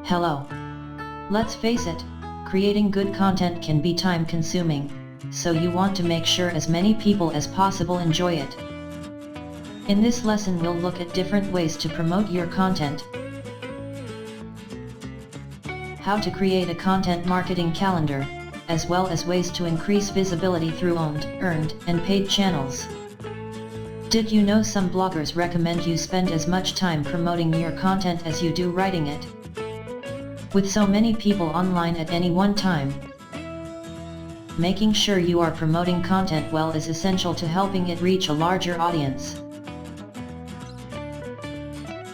Hello. Let's face it, creating good content can be time-consuming, so you want to make sure as many people as possible enjoy it. In this lesson we'll look at different ways to promote your content, how to create a content marketing calendar, as well as ways to increase visibility through owned, earned, and paid channels. Did you know some bloggers recommend you spend as much time promoting your content as you do writing it? With so many people online at any one time, making sure you are promoting content well is essential to helping it reach a larger audience.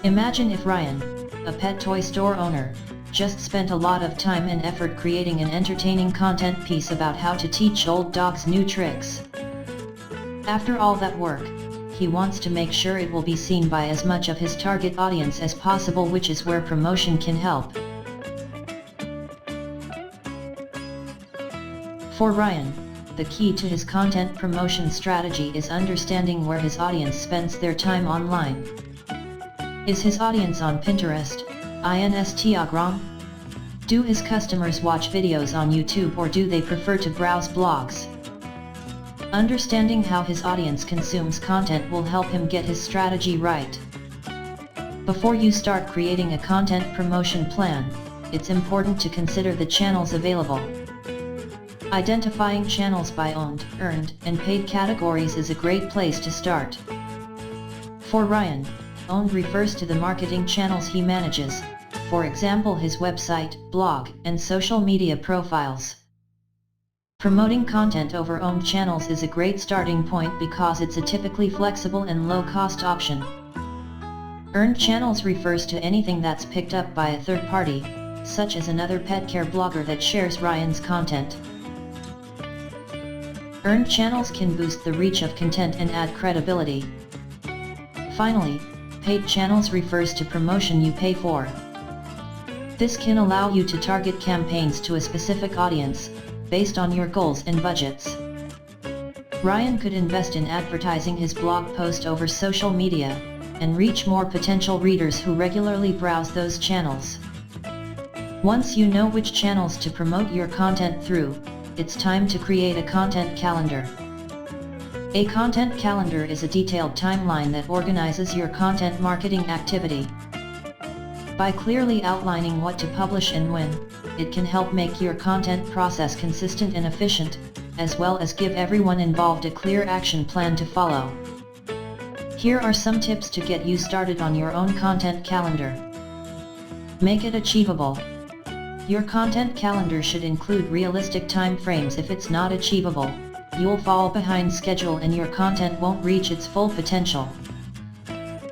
Imagine if Ryan, a pet toy store owner, just spent a lot of time and effort creating an entertaining content piece about how to teach old dogs new tricks. After all that work, he wants to make sure it will be seen by as much of his target audience as possible, which is where promotion can help. For Ryan, the key to his content promotion strategy is understanding where his audience spends their time online. Is his audience on Pinterest, Instagram? Do his customers watch videos on YouTube, or do they prefer to browse blogs? Understanding how his audience consumes content will help him get his strategy right. Before you start creating a content promotion plan, it's important to consider the channels available. Identifying channels by owned, earned, and paid categories is a great place to start. For Ryan, owned refers to the marketing channels he manages, for example his website, blog, and social media profiles. Promoting content over owned channels is a great starting point because it's a typically flexible and low-cost option. Earned channels refers to anything that's picked up by a third party, such as another pet care blogger that shares Ryan's content. Earned channels can boost the reach of content and add credibility. Finally, paid channels refers to promotion you pay for. This can allow you to target campaigns to a specific audience, based on your goals and budgets. Ryan could invest in advertising his blog post over social media, and reach more potential readers who regularly browse those channels. Once you know which channels to promote your content through, it's time to create a content calendar. A content calendar is a detailed timeline that organizes your content marketing activity. By clearly outlining what to publish and when, it can help make your content process consistent and efficient, as well as give everyone involved a clear action plan to follow. Here are some tips to get you started on your own content calendar. Make it achievable. Your content calendar should include realistic time frames. If it's not achievable, you'll fall behind schedule and your content won't reach its full potential.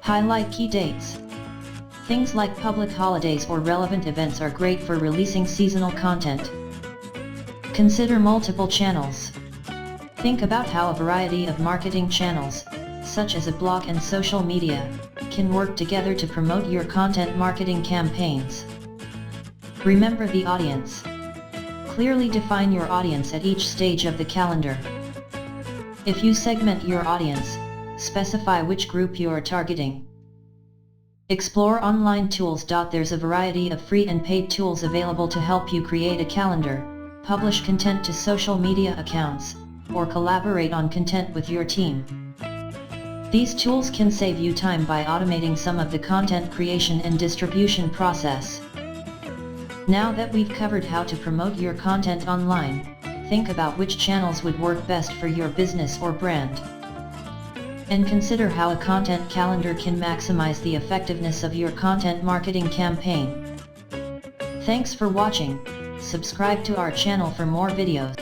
Highlight key dates. Things like public holidays or relevant events are great for releasing seasonal content. Consider multiple channels. Think about how a variety of marketing channels, such as a blog and social media, can work together to promote your content marketing campaigns. Remember the audience. Clearly define your audience at each stage of the calendar. If you segment your audience, specify which group you are targeting. Explore online tools. There's a variety of free and paid tools available to help you create a calendar, publish content to social media accounts, or collaborate on content with your team. These tools can save you time by automating some of the content creation and distribution process. Now that we've covered how to promote your content online, think about which channels would work best for your business or brand. And consider how a content calendar can maximize the effectiveness of your content marketing campaign. Thanks for watching. Subscribe to our channel for more videos.